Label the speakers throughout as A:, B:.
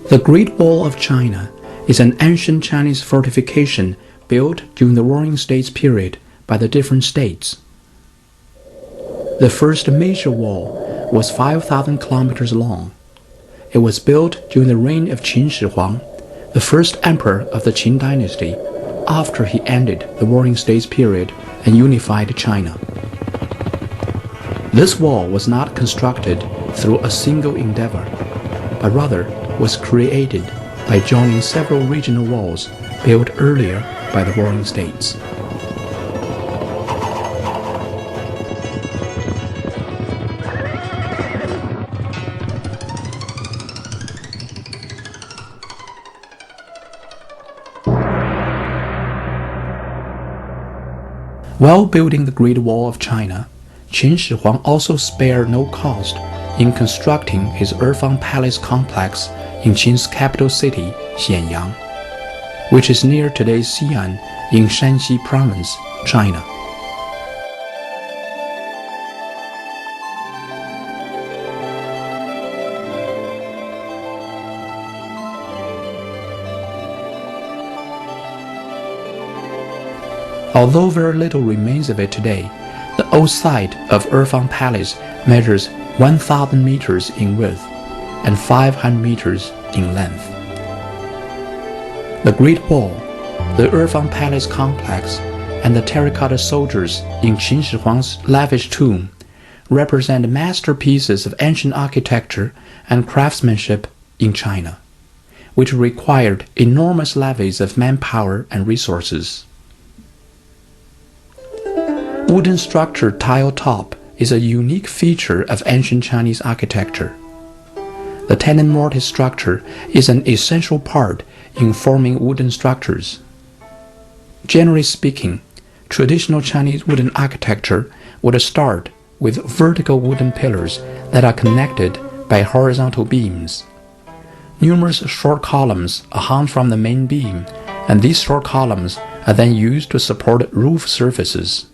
A: The Great Wall of China is an ancient Chinese fortification built during the Warring States period by the different states. The first major wall was 5,000 kilometers long. It was built during the reign of Qin Shi Huang, the first emperor of the Qin dynasty, after he ended the Warring States period and unified China. This wall was not constructed through a single endeavor, but rather was created by joining several regional walls built earlier by the Warring States. While building the Great Wall of China, Qin Shi Huang also spared no cost in constructing his Erfang Palace complex in Qin's capital city, Xianyang, which is near today's Xi'an in Shanxi province, China. Although very little remains of it today, the old site of Erfang Palace measures 1,000 meters in width and 500 meters in length. The Great Wall, the Erfang Palace complex, and the terracotta soldiers in Qin Shi Huang's lavish tomb represent masterpieces of ancient architecture and craftsmanship in China, which required enormous levies of manpower and resources. Wooden structured tile top is a unique feature of ancient Chinese architecture. The tenon mortise structure is an essential part in forming wooden structures. Generally speaking, traditional Chinese wooden architecture would start with vertical wooden pillars that are connected by horizontal beams. Numerous short columns are hung from the main beam, and these short columns are then used to support roof surfaces.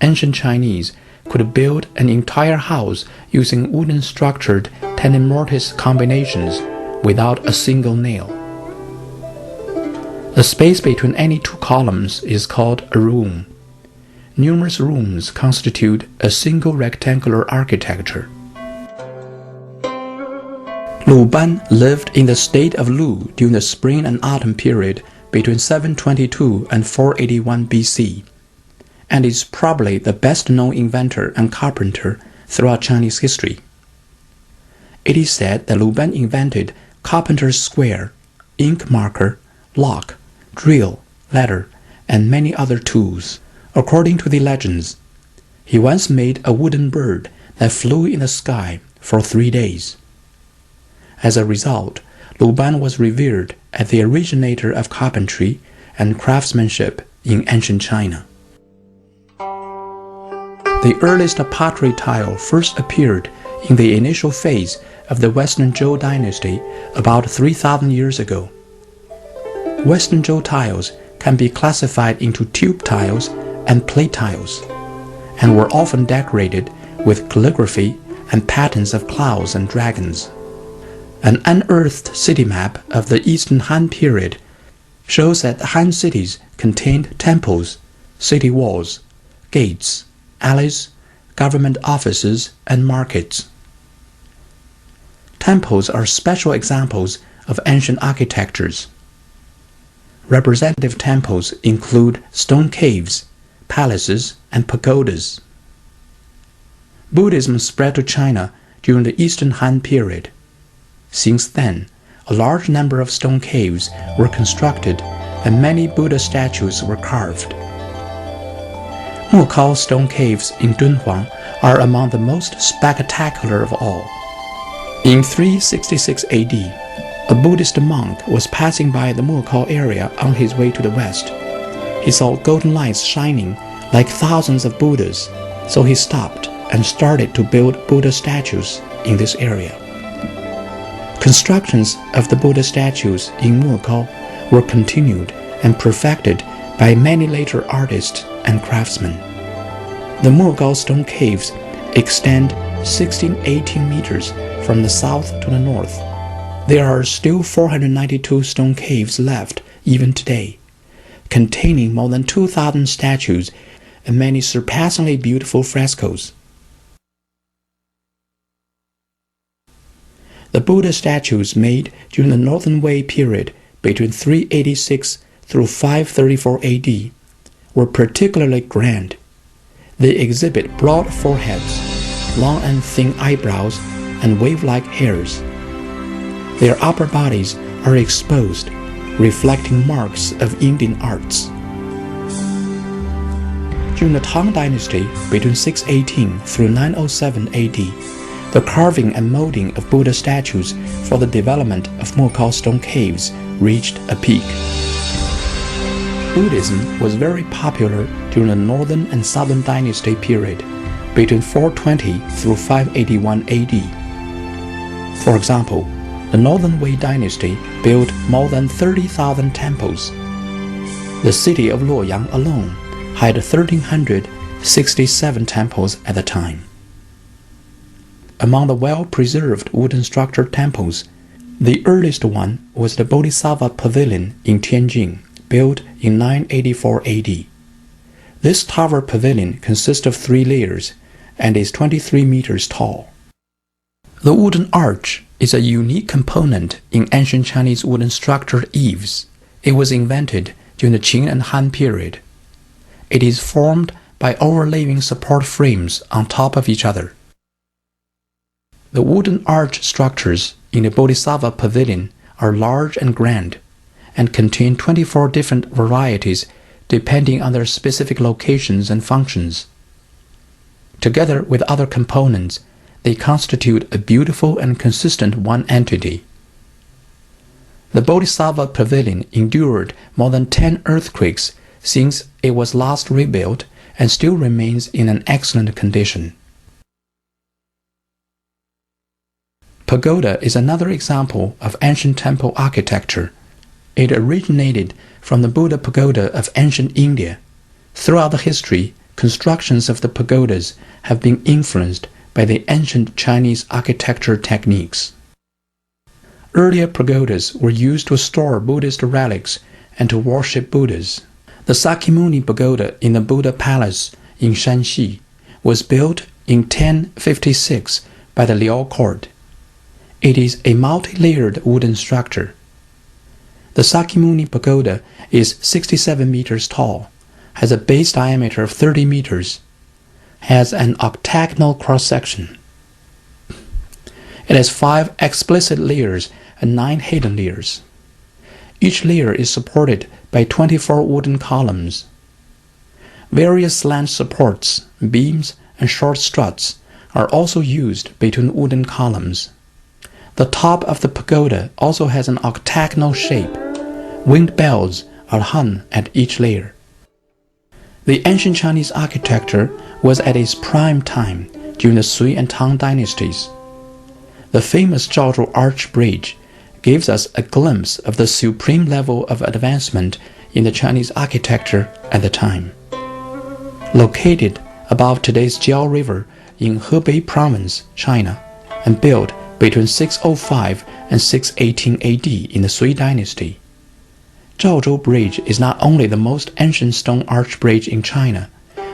A: Ancient Chinese could build an entire house using wooden structured tenon mortise combinations without a single nail. The space between any two columns is called a room. Numerous rooms constitute a single rectangular architecture. Lu Ban lived in the state of Lu during the spring and autumn period between 722 and 481 BC. And is probably the best-known inventor and carpenter throughout Chinese history. It is said that Lu Ban invented carpenter's square, ink marker, lock, drill, ladder, and many other tools. According to the legends, he once made a wooden bird that flew in the sky for 3 days. As a result, Lu Ban was revered as the originator of carpentry and craftsmanship in ancient China. The earliest pottery tile first appeared in the initial phase of the Western Zhou dynasty about 3,000 years ago. Western Zhou tiles can be classified into tube tiles and plate tiles, and were often decorated with calligraphy and patterns of clouds and dragons. An unearthed city map of the Eastern Han period shows that Han cities contained temples, city walls, gates, alleys, government offices, and markets. Temples are special examples of ancient architectures. Representative temples include stone caves, palaces, and pagodas. Buddhism spread to China during the Eastern Han period. Since then, a large number of stone caves were constructed and many Buddha statues were carved. Mukao stone caves in Dunhuang are among the most spectacular of all. In 366 AD, a Buddhist monk was passing by the Mukao area on his way to the west. He saw golden lights shining like thousands of Buddhas, so he stopped and started to build Buddha statues in this area. Constructions of the Buddha statues in Mukao were continued and perfected by many later artists and craftsmen. The Mugao stone caves extend 16-18 meters from the south to the north, There are still 492 stone caves left even today, containing more than 2,000 statues and many surpassingly beautiful frescoes. The Buddha statues made during the Northern Wei period between 386 through 534 AD were particularly grand. They exhibit broad foreheads, long and thin eyebrows, and wave-like hairs. Their upper bodies are exposed, reflecting marks of Indian arts. During the Tang Dynasty, between 618 through 907 AD, the carving and molding of Buddha statues for the development of Mokao stone caves reached a peak. Buddhism was very popular during the Northern and Southern Dynasty period, between 420 through 581 AD. For example, the Northern Wei dynasty built more than 30,000 temples. The city of Luoyang alone had 1,367 temples at the time. Among the well-preserved wooden structured temples, the earliest one was the Bodhisattva Pavilion in Tianjin, built in 984 AD. This tower pavilion consists of 3 layers and is 23 meters tall. The wooden arch is a unique component in ancient Chinese wooden structured eaves. It was invented during the Qing and Han period. It is formed by overlaying support frames on top of each other. The wooden arch structures in the Bodhisattva Pavilion are large and grand, and contain 24 different varieties depending on their specific locations and functions. Together with other components, they constitute a beautiful and consistent one entity. The Bodhisattva Pavilion endured more than 10 earthquakes since it was last rebuilt and still remains in an excellent condition. Pagoda is another example of ancient temple architecture. It originated from the Buddha pagoda of ancient India. Throughout the history, constructions of the pagodas have been influenced by the ancient Chinese architecture techniques. Earlier pagodas were used to store Buddhist relics and to worship Buddhas. The Sakyamuni Pagoda in the Buddha Palace in Shanxi was built in 1056 by the Liao court. It is a multi-layered wooden structure. The Sakyamuni Pagoda is 67 meters tall, has a base diameter of 30 meters, has an octagonal cross-section. It has 5 explicit layers and 9 hidden layers. Each layer is supported by 24 wooden columns. Various slant supports, beams, and short struts are also used between wooden columns. The top of the pagoda also has an octagonal shape. Winged bells are hung at each layer. The ancient Chinese architecture was at its prime time during the Sui and Tang dynasties. The famous Zhaozhou Arch Bridge gives us a glimpse of the supreme level of advancement in the Chinese architecture at the time. Located above today's Jiao River in Hebei Province, China, and built between 605 and 618 AD in the Sui dynasty, Zhaozhou Bridge is not only the most ancient stone arch bridge in China,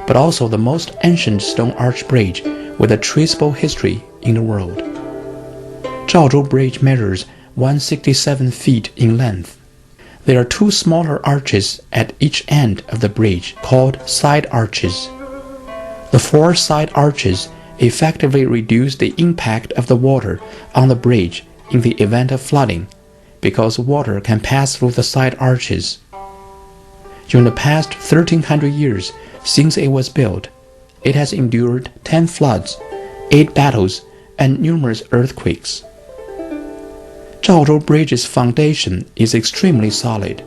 A: but also the most ancient stone arch bridge with a traceable history in the world. Zhaozhou Bridge measures 167 feet in length. There are 2 smaller arches at each end of the bridge called side arches. The 4 side arches effectively reduce the impact of the water on the bridge in the event of flooding, because water can pass through the side arches. During the past 1,300 years since it was built, it has endured 10 floods, 8 battles, and numerous earthquakes. Zhaozhou Bridge's foundation is extremely solid.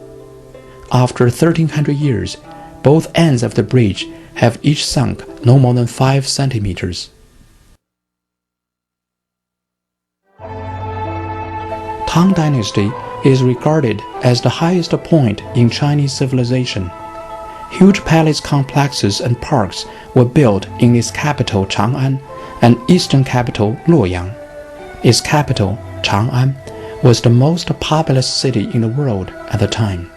A: After 1,300 years, both ends of the bridge have each sunk no more than 5 centimeters. Tang Dynasty is regarded as the highest point in Chinese civilization. Huge palace complexes and parks were built in its capital Chang'an and eastern capital Luoyang. Its capital, Chang'an, was the most populous city in the world at the time.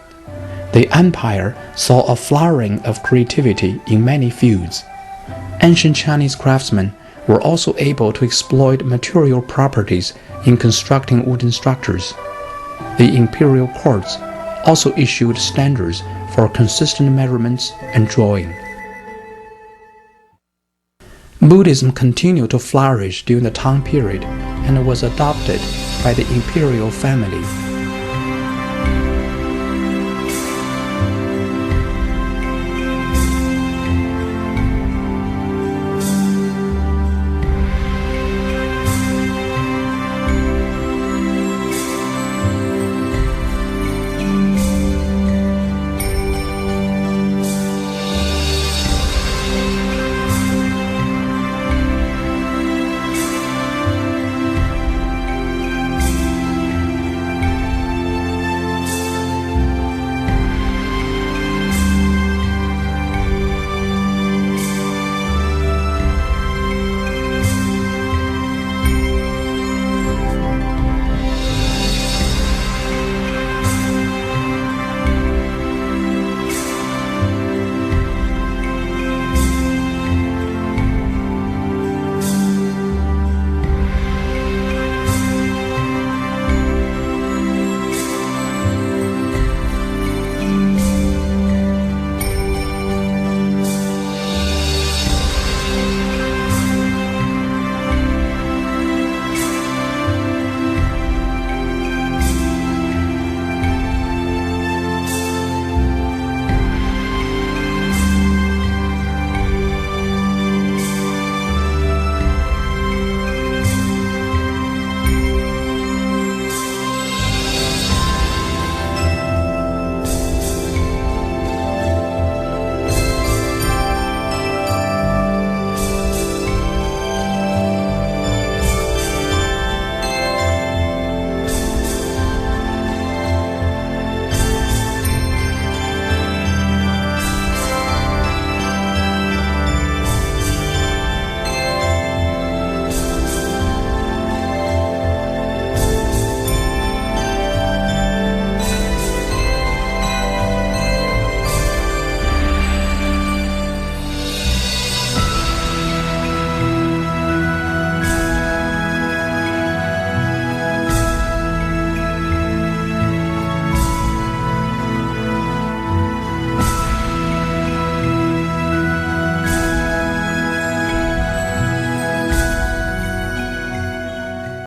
A: The empire saw a flowering of creativity in many fields. Ancient Chinese craftsmen were also able to exploit material properties in constructing wooden structures. The imperial courts also issued standards for consistent measurements and drawing. Buddhism continued to flourish during the Tang period and was adopted by the imperial family.